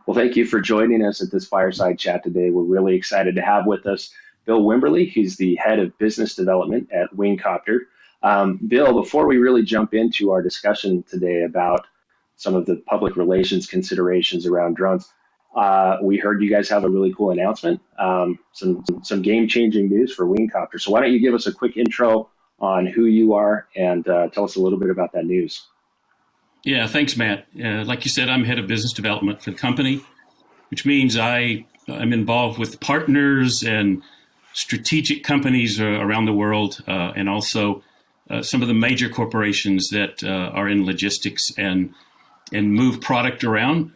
Well, thank you for joining us at this fireside chat today. We're really excited to have with us Bill Wimberley. He's the head of business development at Wingcopter. Bill, before we really jump into our discussion today about some of the public relations considerations around drones, we heard you guys have a really cool announcement, some game-changing news for Wingcopter. So why don't you give us a quick intro on who you are and tell us a little bit about that news? Yeah, thanks, Matt. Like you said, I'm head of business development for the company, which means I'm involved with partners and strategic companies around the world, and also some of the major corporations that are in logistics and move product around.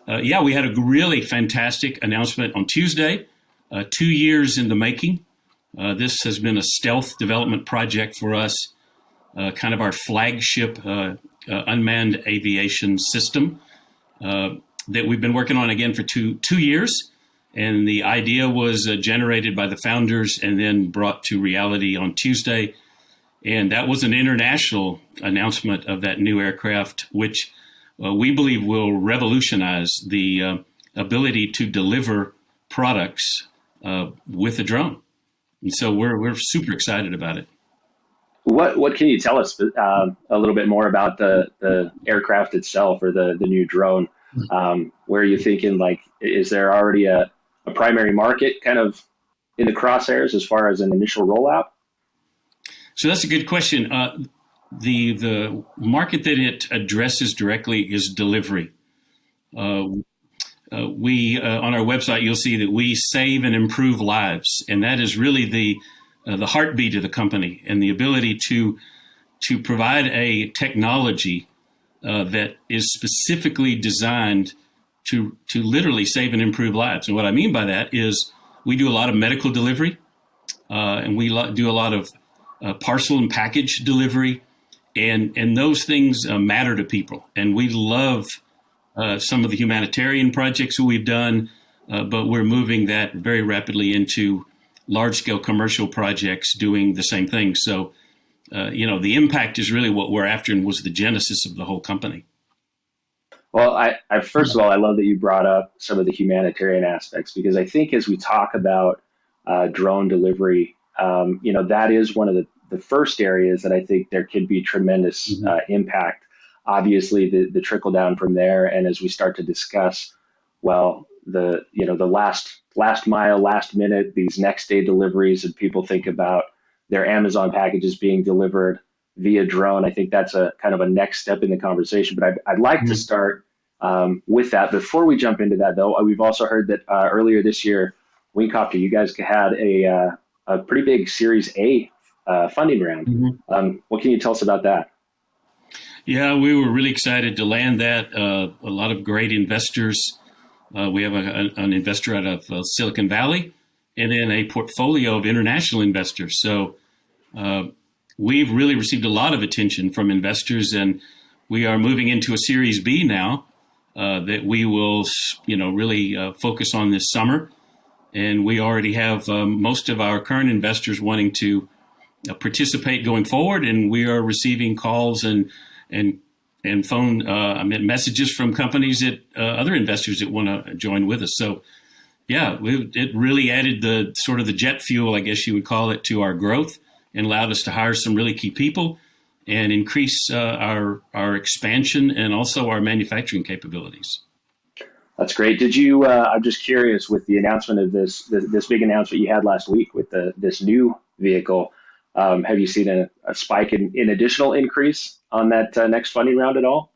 We had a really fantastic announcement on Tuesday, 2 years in the making. This has been a stealth development project for us. Kind of our flagship unmanned aviation system that we've been working on again for two years. And the idea was generated by the founders and then brought to reality on Tuesday. And that was an international announcement of that new aircraft, which we believe will revolutionize the ability to deliver products with a drone. And so we're super excited about it. What can you tell us a little bit more about the aircraft itself or the new drone? Where are you thinking, like, is there already a primary market kind of in the crosshairs as far as an initial rollout? So that's a good question. The market that it addresses directly is delivery. We on our website, you'll see that we save and improve lives, and that is really the heartbeat of the company, and the ability to provide a technology that is specifically designed to literally save and improve lives. And what I mean by that is we do a lot of medical delivery, and we do a lot of parcel and package delivery, and those things matter to people. And we love some of the humanitarian projects that we've done, but we're moving that very rapidly into large-scale commercial projects doing the same thing. So, the impact is really what we're after and was the genesis of the whole company. Well, I first of all, I love that you brought up some of the humanitarian aspects, because I think as we talk about drone delivery, that is one of the first areas that I think there could be tremendous impact. Obviously, the trickle down from there, and as we start to discuss, the last mile, last minute, these next day deliveries, and people think about their Amazon packages being delivered via drone. I think that's a kind of a next step in the conversation. But I'd like to start with that. Before we jump into that, though, we've also heard that earlier this year, Wingcopter, you guys had a pretty big Series A funding round. What can you tell us about that? Yeah, we were really excited to land that. A lot of great investors. We have an investor out of Silicon Valley, and then a portfolio of international investors. So we've really received a lot of attention from investors, and we are moving into a Series B now that we will, really focus on this summer. And we already have most of our current investors wanting to participate going forward, and we are receiving calls and phone messages from companies that other investors that want to join with us. So, yeah, it really added the sort of the jet fuel, I guess you would call it, to our growth, and allowed us to hire some really key people and increase our expansion and also our manufacturing capabilities. That's great. Did you? I'm just curious, with the announcement of this big announcement you had last week with this new vehicle. Have you seen a spike in additional increase on that next funding round at all?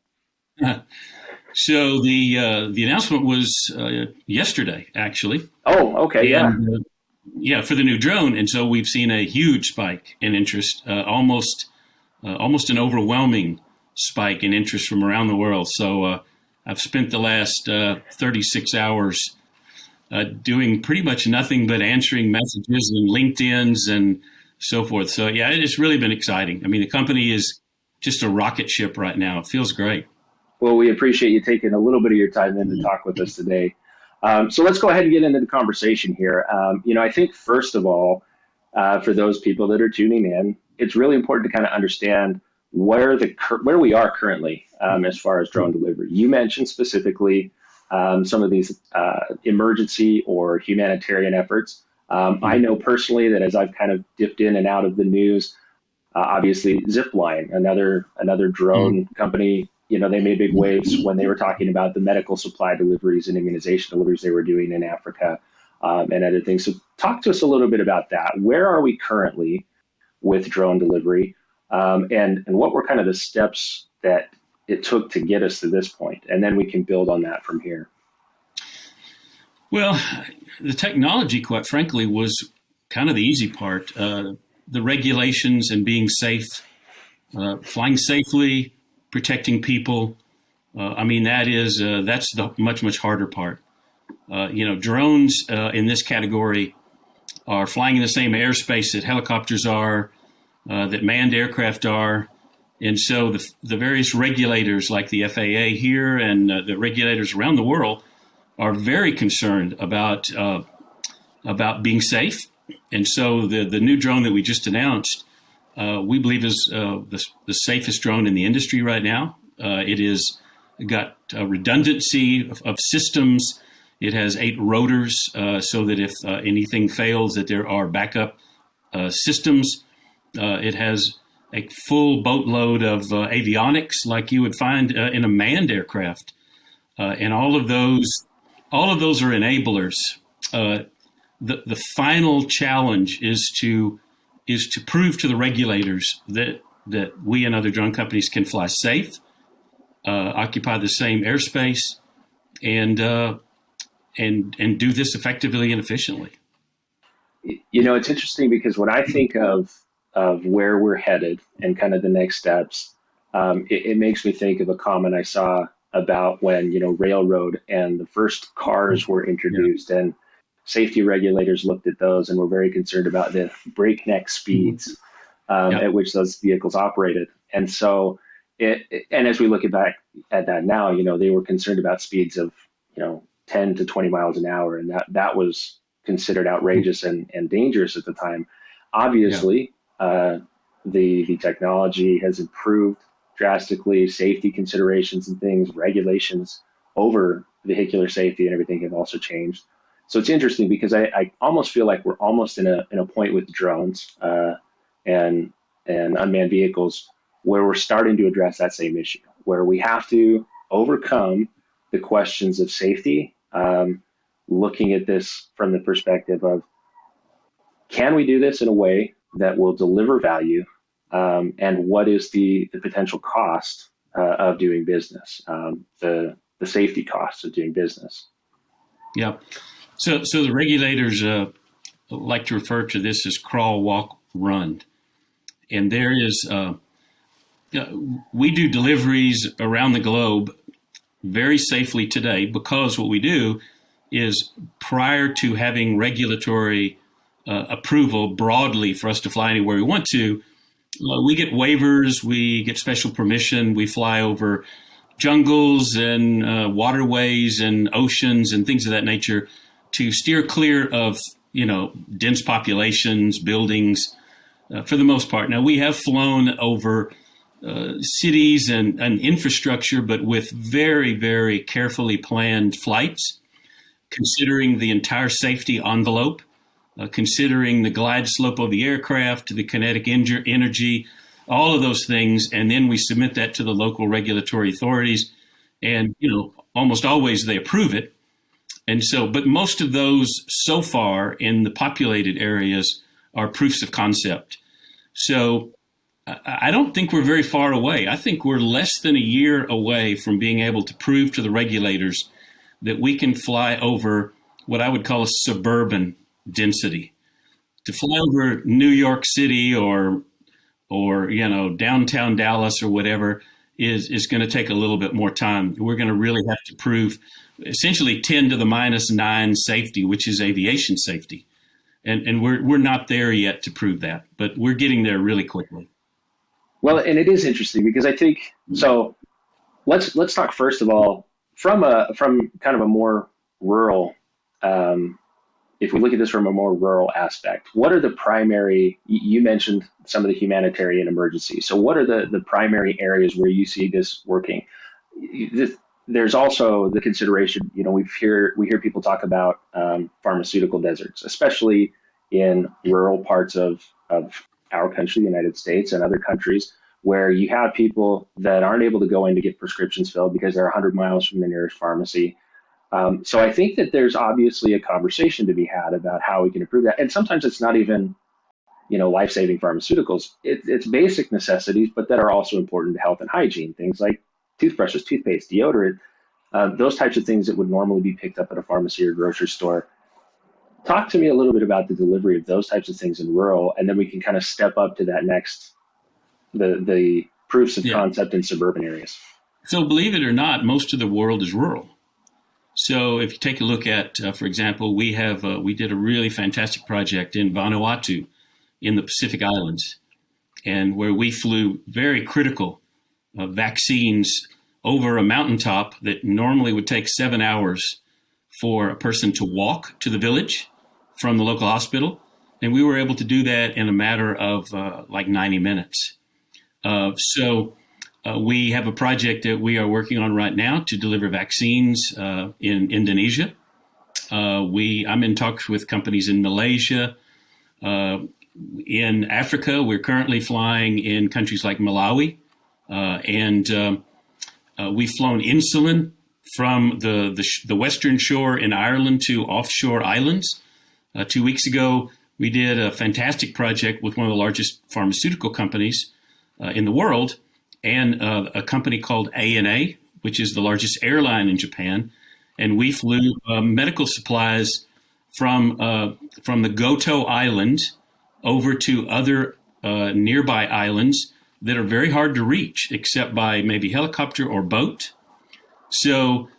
So the announcement was yesterday, actually. Oh, okay, and, for the new drone, and so we've seen a huge spike in interest, almost an overwhelming spike in interest from around the world. So I've spent the last 36 hours doing pretty much nothing but answering messages and LinkedIn's and so forth. So yeah, it's really been exciting. I mean, the company is just a rocket ship right now. It feels great. Well, we appreciate you taking a little bit of your time in to talk with us today. So let's go ahead and get into the conversation here. I think first of all, for those people that are tuning in, it's really important to kind of understand where we are currently as far as drone delivery. You mentioned specifically some of these emergency or humanitarian efforts. I know personally that as I've kind of dipped in and out of the news, obviously Zipline, another drone company, they made big waves when they were talking about the medical supply deliveries and immunization deliveries they were doing in Africa and other things. So talk to us a little bit about that. Where are we currently with drone delivery, and what were kind of the steps that it took to get us to this point? And then we can build on that from here. Well, the technology, quite frankly, was kind of the easy part. The regulations and being safe, flying safely, protecting people. That's the much harder part. Drones in this category are flying in the same airspace that helicopters are, that manned aircraft are. And so the various regulators like the FAA here and the regulators around the world are very concerned about being safe. And so the new drone that we just announced, we believe is the safest drone in the industry right now. It is got redundancy of systems. It has 8 rotors so that if anything fails, that there are backup systems. It has a full boatload of avionics like you would find in a manned aircraft. And all of those are enablers. The final challenge is to prove to the regulators that we and other drone companies can fly safe, occupy the same airspace, and do this effectively and efficiently. It's interesting because when I think of where we're headed and kind of the next steps, it makes me think of a comment I saw about when railroad and the first cars were introduced, and safety regulators looked at those and were very concerned about the breakneck speeds at which those vehicles operated. And so, and as we look back at that now, they were concerned about speeds of 10 to 20 miles an hour, and that was considered outrageous and dangerous at the time. Obviously, the technology has improved drastically. Safety considerations and things, regulations over vehicular safety and everything have also changed. So it's interesting because I almost feel like we're almost in a point with drones and unmanned vehicles where we're starting to address that same issue, where we have to overcome the questions of safety, looking at this from the perspective of, can we do this in a way that will deliver value, and what is the potential cost of doing business, the safety costs of doing business? Yeah. So the regulators like to refer to this as crawl, walk, run. And there is, we do deliveries around the globe very safely today because what we do is, prior to having regulatory approval broadly for us to fly anywhere we want to, we get waivers, we get special permission, we fly over jungles and waterways and oceans and things of that nature to steer clear of, dense populations, buildings, for the most part. Now, we have flown over cities and infrastructure, but with very, very carefully planned flights, considering the entire safety envelope, considering the glide slope of the aircraft, the kinetic energy, all of those things. And then we submit that to the local regulatory authorities. And, almost always they approve it. And so, but most of those so far in the populated areas are proofs of concept. So I don't think we're very far away. I think we're less than a year away from being able to prove to the regulators that we can fly over what I would call a suburban density. To fly over New York City or downtown Dallas or whatever is going to take a little bit more time. We're going to really have to prove essentially 10 to the minus 9 safety, which is aviation safety. And we're not there yet to prove that, but we're getting there really quickly. Well, and it is interesting because I think, so let's talk first of all from kind of a more rural if we look at this from a more rural aspect, what are the primary, you mentioned some of the humanitarian emergencies. So what are the primary areas where you see this working? There's also the consideration, we hear people talk about pharmaceutical deserts, especially in rural parts of our country, the United States, and other countries where you have people that aren't able to go in to get prescriptions filled because they're 100 miles from the nearest pharmacy. So I think that there's obviously a conversation to be had about how we can improve that. And sometimes it's not even, life-saving pharmaceuticals. It's basic necessities, but that are also important to health and hygiene. Things like toothbrushes, toothpaste, deodorant, those types of things that would normally be picked up at a pharmacy or grocery store. Talk to me a little bit about the delivery of those types of things in rural, and then we can kind of step up to that next, the proofs of concept in suburban areas. So believe it or not, most of the world is rural. So if you take a look at, for example, we did a really fantastic project in Vanuatu in the Pacific Islands, and where we flew very critical vaccines over a mountaintop that normally would take 7 hours for a person to walk to the village from the local hospital. And we were able to do that in a matter of like 90 minutes. We have a project that we are working on right now to deliver vaccines in Indonesia. I'm in talks with companies in Malaysia. In Africa, we're currently flying in countries like Malawi. We've flown insulin from the western shore in Ireland to offshore islands. 2 weeks ago, we did a fantastic project with one of the largest pharmaceutical companies in the world, and a company called ANA, which is the largest airline in Japan. And we flew medical supplies from the Goto Island over to other nearby islands that are very hard to reach, except by maybe helicopter or boat. So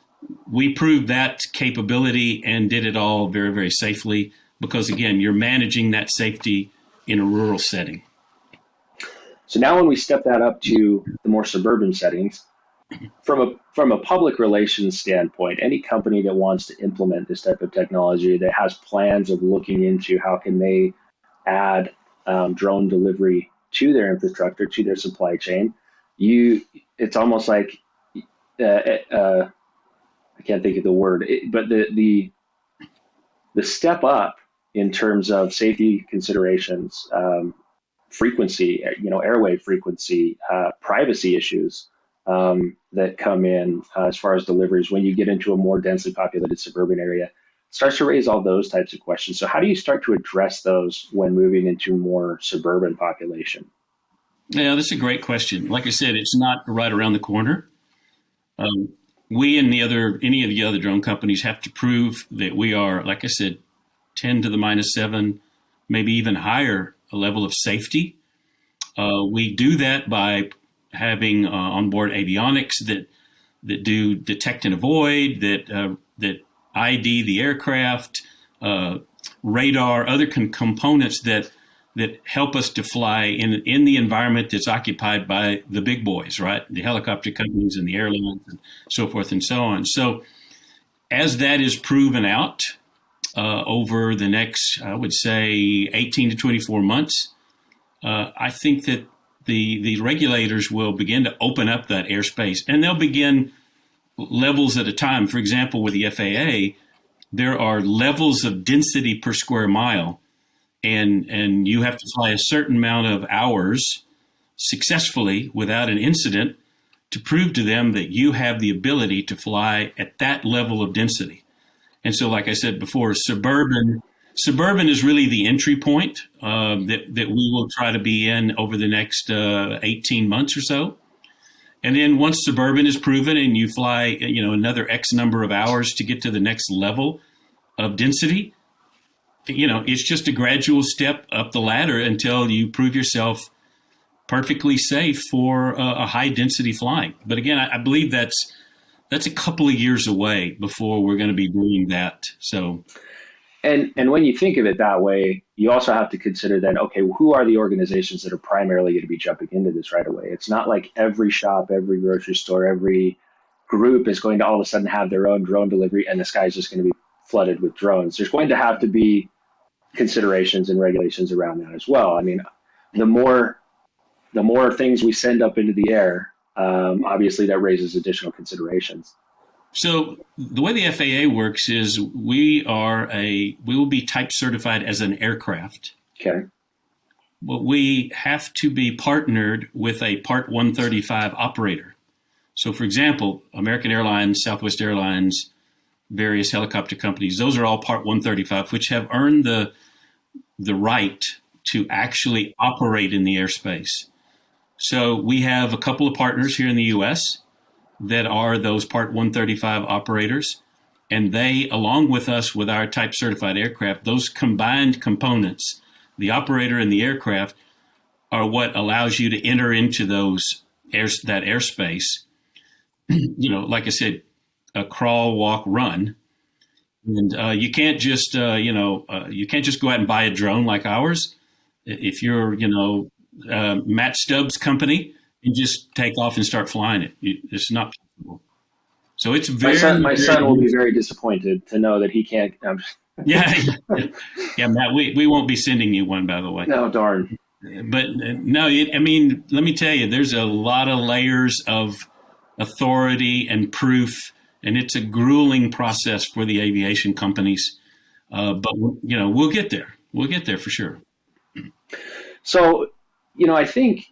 we proved that capability and did it all very, very safely because, again, you're managing that safety in a rural setting. So now when we step that up to the more suburban settings, from a public relations standpoint, any company that wants to implement this type of technology that has plans of looking into how can they add drone delivery to their infrastructure, to their supply chain, it's almost like I can't think of the word, but the step up in terms of safety considerations, frequency, airwave frequency, privacy issues that come in as far as deliveries when you get into a more densely populated suburban area, starts to raise all those types of questions. So how do you start to address those when moving into more suburban population? Yeah, that's a great question. Like I said, it's not right around the corner. We and any of the other drone companies have to prove that we are, like I said, 10 to the minus 7, maybe even higher a level of safety. We do that by having onboard avionics that do detect and avoid, that ID the aircraft, radar, other components that help us to fly in the environment that's occupied by the big boys, right? The helicopter companies and the airlines and so forth and so on. So as that is proven out over the next, I would say, 18 to 24 months, I think that the regulators will begin to open up that airspace, and they'll begin levels at a time. For example, with the FAA, there are levels of density per square mile, and you have to fly a certain amount of hours successfully without an incident to prove to them that you have the ability to fly at that level of density. And so, like I said before, suburban is really the entry point that we will try to be in over the next 18 months or so. And then once suburban is proven and you fly, another X number of hours to get to the next level of density, it's just a gradual step up the ladder until you prove yourself perfectly safe for a high density flying. But again, I believe that's a couple of years away before we're going to be doing that. So. And when you think of it that way, you also have to consider then, okay, who are the organizations that are primarily going to be jumping into this right away? It's not like every shop, every grocery store, every group is going to all of a sudden have their own drone delivery and the sky's just going to be flooded with drones. There's going to have to be considerations and regulations around that as well. I mean, the more things we send up into the air, obviously that raises additional considerations. So the way the FAA works is we will be type certified as an aircraft. Okay. But we have to be partnered with a Part 135 operator. So, for example, American Airlines, Southwest Airlines, various helicopter companies, those are all Part 135, which have earned the right to actually operate in the airspace. So we have a couple of partners here in the U.S. that are those Part 135 operators, and they, along with us with our type certified aircraft, those combined components, the operator and the aircraft, are what allows you to enter into that airspace. Like I said, a crawl, walk, run, and you can't just go out and buy a drone like ours. If you're Matt Stubbs' company, and just take off and start flying it. It's not possible. So it's very. My son will be very disappointed to know that he can't. Yeah, Matt. We won't be sending you one, by the way. No, darn. But no, I mean, let me tell you, there's a lot of layers of authority and proof, and it's a grueling process for the aviation companies. But we'll get there. We'll get there for sure. So, I think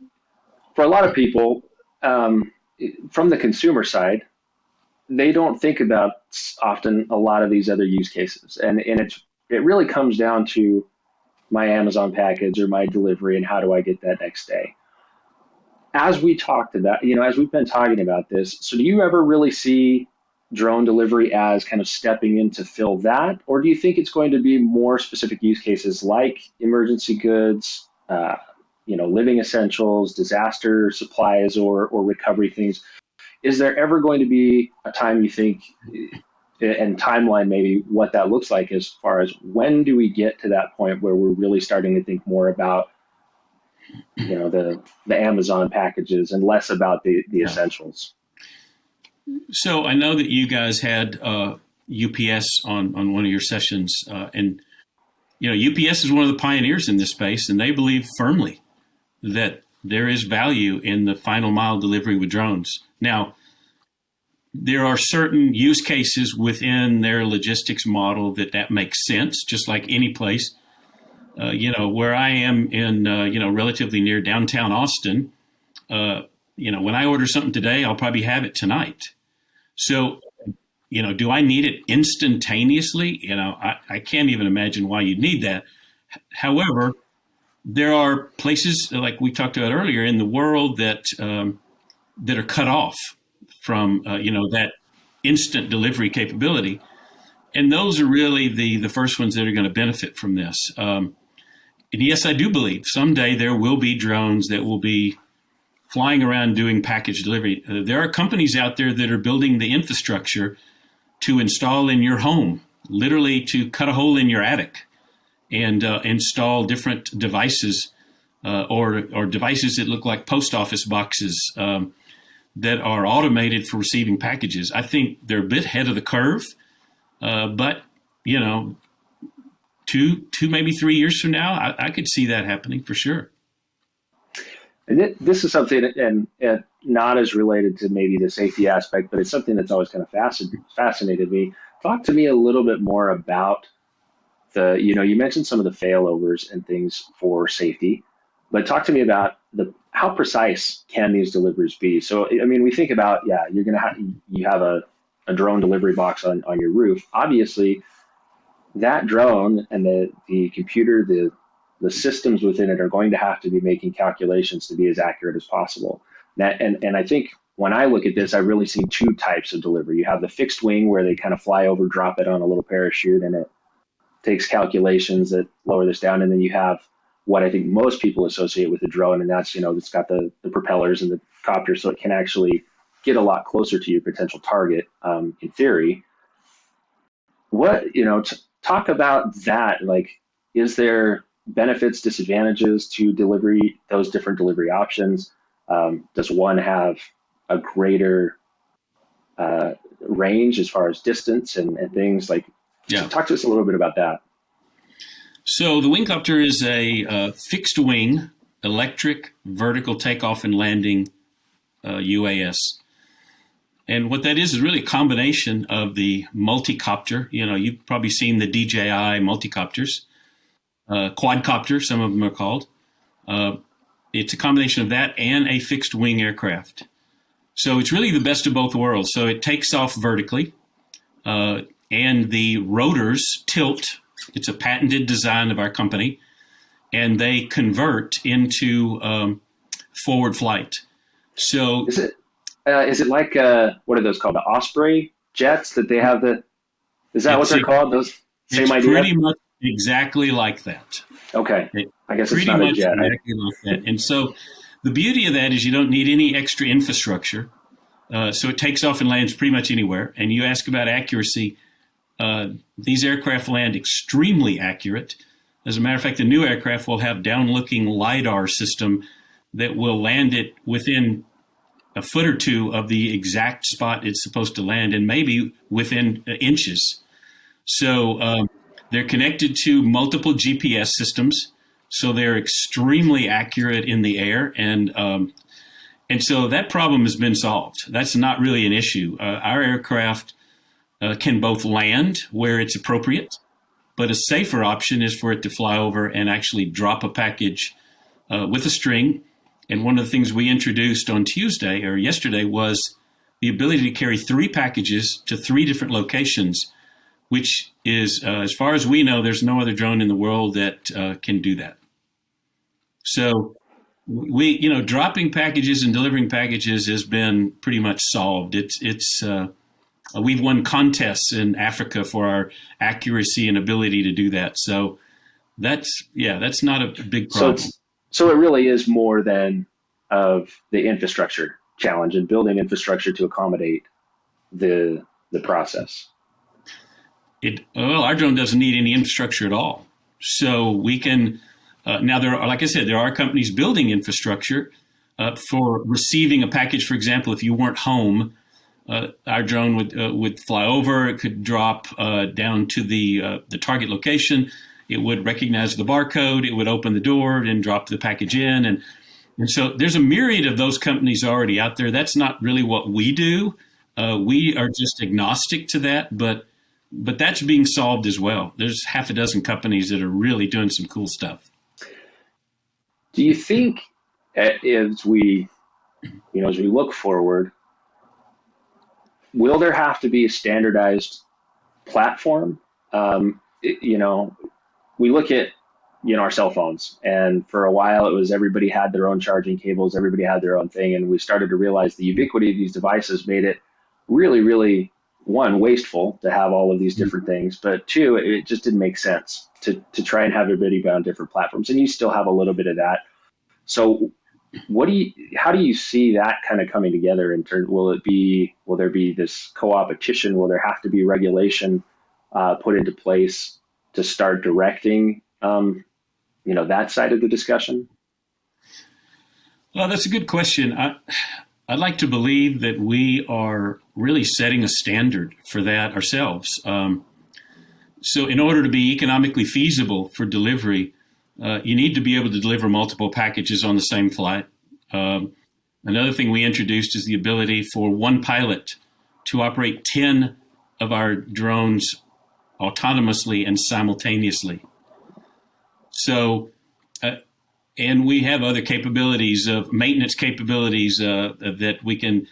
for a lot of people, from the consumer side, they don't think about often a lot of these other use cases, and it really comes down to my Amazon package or my delivery and how do I get that next day. As we talked about, as we've been talking about this, so do you ever really see drone delivery as kind of stepping in to fill that, or do you think it's going to be more specific use cases like emergency goods, living essentials, disaster supplies, or recovery things? Is there ever going to be a time you think, and timeline maybe, what that looks like as far as when do we get to that point where we're really starting to think more about, the Amazon packages and less about the essentials? So I know that you guys had UPS on one of your sessions, and UPS is one of the pioneers in this space, and they believe firmly that there is value in the final mile delivery with drones. Now, there are certain use cases within their logistics model that makes sense, just like any place. Where I am in, relatively near downtown Austin, when I order something today, I'll probably have it tonight. So, do I need it instantaneously? I can't even imagine why you'd need that. However, there are places like we talked about earlier in the world that are cut off from that instant delivery capability, and those are really the first ones that are going to benefit from this. And yes, I do believe someday there will be drones that will be flying around doing package delivery. There are companies out there that are building the infrastructure to install in your home, literally to cut a hole in your attic and install different devices or devices that look like post office boxes that are automated for receiving packages. I think they're a bit ahead of the curve, but 2 maybe 3 years from now, I could see that happening for sure. And this is something, and not as related to maybe the safety aspect, but it's something that's always kind of fascinated me. Talk to me a little bit more about you mentioned some of the failovers and things for safety, but talk to me about how precise can these deliveries be? So, I mean, we think about, you're going to have a drone delivery box on your roof. Obviously, that drone and the computer, the systems within it are going to have to be making calculations to be as accurate as possible. And I think when I look at this, I really see two types of delivery. You have the fixed wing where they kind of fly over, drop it on a little parachute, and it takes calculations that lower this down. And then you have what I think most people associate with the drone, and that's, it's got the propellers and the copter, so it can actually get a lot closer to your potential target, in theory. Talk about that. Like, is there benefits, disadvantages to delivery, those different delivery options? Does one have a greater range as far as distance and things like? So Yeah. talk to us a little bit about that. So the Wingcopter is a fixed wing, electric, vertical takeoff and landing UAS. And what that is really a combination of the multicopter. You've probably seen the DJI multicopters, quadcopter, some of them are called. It's a combination of that and a fixed wing aircraft. So it's really the best of both worlds. So it takes off vertically, and the rotors tilt. It's a patented design of our company, and they convert into forward flight. So is it like what are those called? The Osprey jets that they have is that what they're called? Those same it's idea? Pretty much exactly like that. Okay. I guess it's Pretty not a much jet. exactly like that. And so the beauty of that is you don't need any extra infrastructure. So it takes off and lands pretty much anywhere. And you ask about accuracy. These aircraft land extremely accurate. As a matter of fact, the new aircraft will have down-looking LiDAR system that will land it within a foot or two of the exact spot it's supposed to land, and maybe within inches. So they're connected to multiple GPS systems, so they're extremely accurate in the air, and so that problem has been solved. That's not really an issue. Our aircraft can both land where it's appropriate, but a safer option is for it to fly over and actually drop a package with a string. And one of the things we introduced on Tuesday or yesterday was the ability to carry 3 packages to 3 different locations, which is, as far as we know, there's no other drone in the world that can do that. So dropping packages and delivering packages has been pretty much solved. We've won contests in Africa for our accuracy and ability to do that. So that's not a big problem. So it really is more than of the infrastructure challenge and building infrastructure to accommodate the process. Our drone doesn't need any infrastructure at all. So we can now like I said, there are companies building infrastructure for receiving a package. For example, if you weren't home, our drone would fly over. It could drop down to the target location. It would recognize the barcode. It would open the door and drop the package in. And so there's a myriad of those companies already out there. That's not really what we do. We are just agnostic to that, but that's being solved as well. There's half a dozen companies that are really doing some cool stuff. Do you think as we look forward, will there have to be a standardized platform? We look at, our cell phones, and for a while it was everybody had their own charging cables, everybody had their own thing, and we started to realize the ubiquity of these devices made it really, really, one, wasteful to have all of these different things, but 2, it just didn't make sense to try and have everybody on different platforms, and you still have a little bit of that. So how do you see that kind of coming together in terms? Will there be this co-opetition? Will there have to be regulation put into place to start directing, that side of the discussion? Well, that's a good question. I'd like to believe that we are really setting a standard for that ourselves. So in order to be economically feasible for delivery, you need to be able to deliver multiple packages on the same flight. Another thing we introduced is the ability for one pilot to operate 10 of our drones autonomously and simultaneously. So, and we have other capabilities of maintenance capabilities that we can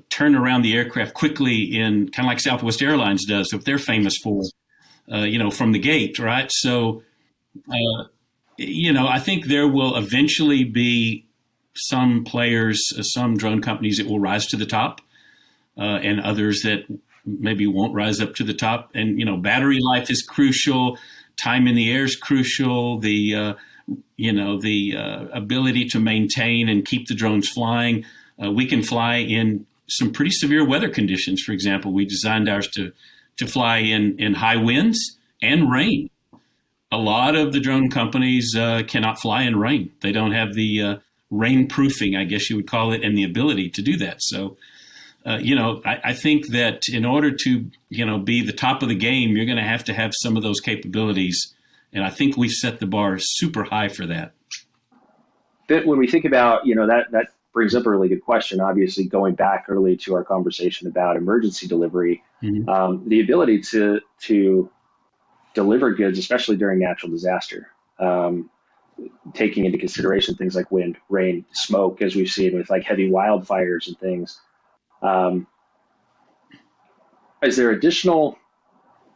turn around the aircraft quickly in kind of like Southwest Airlines does, if they're famous for, from the gate, right? So, I think there will eventually be some players, some drone companies that will rise to the top, and others that maybe won't rise up to the top. And, battery life is crucial. Time in the air is crucial. The ability to maintain and keep the drones flying. We can fly in some pretty severe weather conditions. For example, we designed ours to fly in high winds and rain. A lot of the drone companies cannot fly in rain. They don't have the rain proofing, I guess you would call it, and the ability to do that. So I think that in order to, be the top of the game, you're going to have some of those capabilities. And I think we've set the bar super high for that. When we think about, that brings up a really good question. Obviously, going back early to our conversation about emergency delivery, the ability to deliver goods, especially during natural disaster, taking into consideration things like wind, rain, smoke, as we've seen with like heavy wildfires and things. Is there additional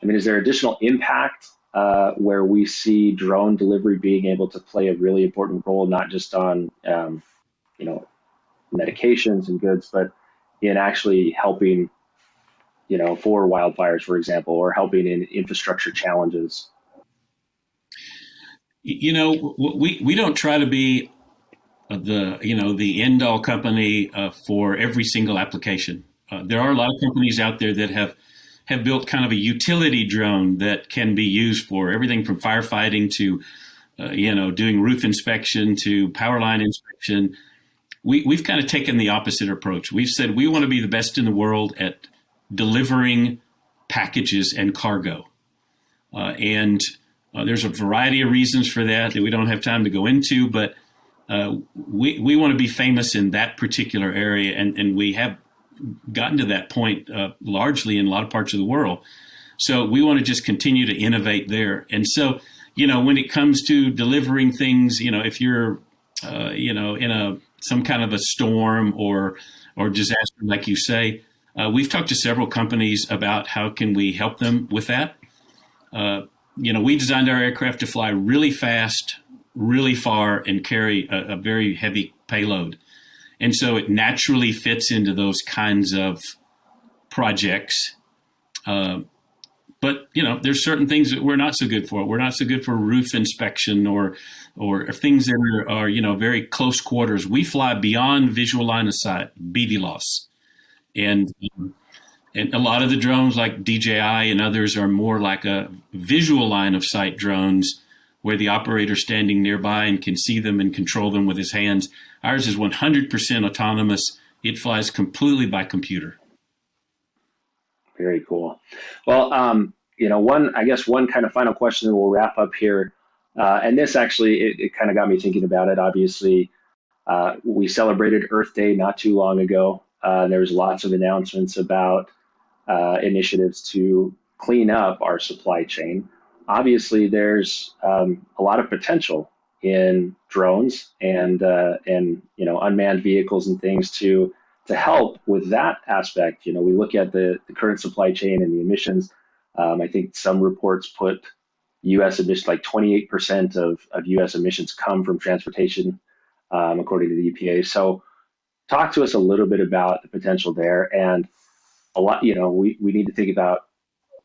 impact where we see drone delivery being able to play a really important role, not just on medications and goods, but in actually helping, for wildfires, for example, or helping in infrastructure challenges? We don't try to be the end all company for every single application. There are a lot of companies out there that have built kind of a utility drone that can be used for everything from firefighting to doing roof inspection to power line inspection. We've kind of taken the opposite approach. We've said we want to be the best in the world at delivering packages and cargo, and there's a variety of reasons for that we don't have time to go into, but we want to be famous in that particular area, and we have gotten to that point largely in a lot of parts of the world. So we want to just continue to innovate there. And so, when it comes to delivering things, if you're, in some kind of a storm or disaster, like you say, we've talked to several companies about how can we help them with that. We designed our aircraft to fly really fast, really far, and carry a very heavy payload. And so it naturally fits into those kinds of projects. But, there's certain things that we're not so good for. We're not so good for roof inspection or things that are very close quarters. We fly beyond visual line of sight, BVLOS. And a lot of the drones like DJI and others are more like a visual line of sight drones where the operator's standing nearby and can see them and control them with his hands. Ours is 100% autonomous. It flies completely by computer. Very cool. Well, one kind of final question that we'll wrap up here. And this actually, it kind of got me thinking about it. Obviously, we celebrated Earth Day not too long ago. There was lots of announcements about initiatives to clean up our supply chain. Obviously, there's a lot of potential in drones and unmanned vehicles and things to help with that aspect. We look at the current supply chain and the emissions. I think some reports put U.S. emissions, like 28% of U.S. emissions come from transportation, according to the EPA. So talk to us a little bit about the potential there. And a lot, we need to think about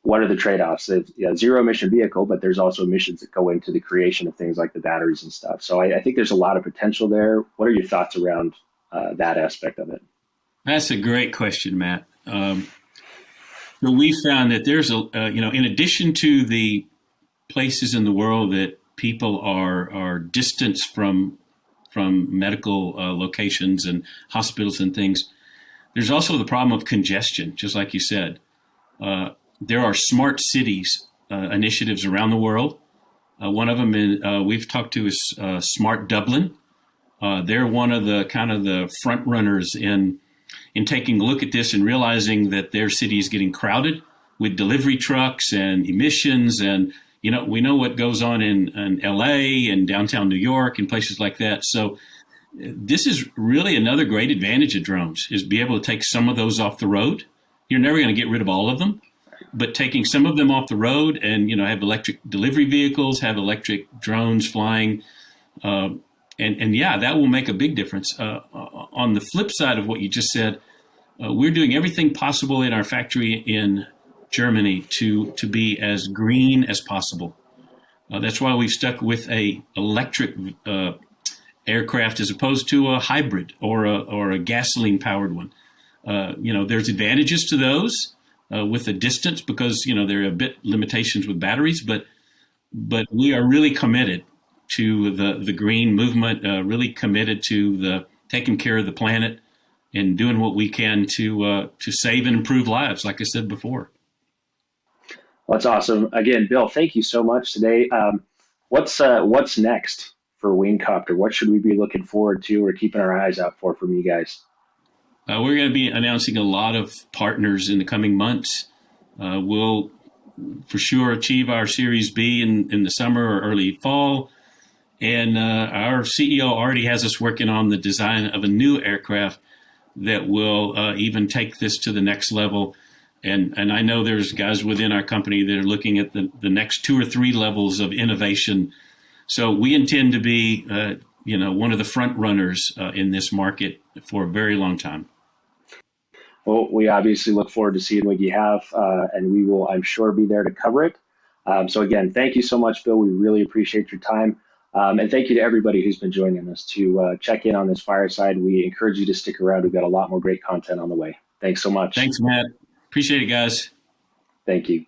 what are the trade-offs. Zero emission vehicle, but there's also emissions that go into the creation of things like the batteries and stuff. So I think there's a lot of potential there. What are your thoughts around that aspect of it? That's a great question, Matt. So we found that there's in addition to the places in the world that people are distanced from medical locations and hospitals and things, there's also the problem of congestion, just like you said. There are smart cities initiatives around the world. One of them we've talked to is Smart Dublin. They're one of the kind of the front runners in taking a look at this and realizing that their city is getting crowded with delivery trucks and emissions. And, we know what goes on in LA and downtown New York and places like that. So this is really another great advantage of drones, is be able to take some of those off the road. You're never going to get rid of all of them, but taking some of them off the road and, have electric delivery vehicles, have electric drones flying. And that will make a big difference. On the flip side of what you just said, we're doing everything possible in our factory in Germany to be as green as possible. That's why we've stuck with a electric aircraft as opposed to a hybrid or a gasoline powered one. There's advantages to those with the distance because there are a bit limitations with batteries, but we are really committed to the green movement, really committed to the taking care of the planet. and doing what we can to save and improve lives, like I said before. Well, that's awesome. Again, Bill, thank you so much today. What's next for Wingcopter? What should we be looking forward to or keeping our eyes out for from you guys? We're going to be announcing a lot of partners in the coming months. We'll for sure achieve our Series B in the summer or early fall. And our CEO already has us working on the design of a new aircraft that will even take this to the next level. And I know there's guys within our company that are looking at the next 2 or 3 levels of innovation. So we intend to be, one of the front runners in this market for a very long time. Well, we obviously look forward to seeing what you have, and we will, I'm sure, be there to cover it. So again, thank you so much, Bill. We really appreciate your time. And thank you to everybody who's been joining us to check in on this fireside. We encourage you to stick around. We've got a lot more great content on the way. Thanks so much. Thanks, Matt. Appreciate it, guys. Thank you.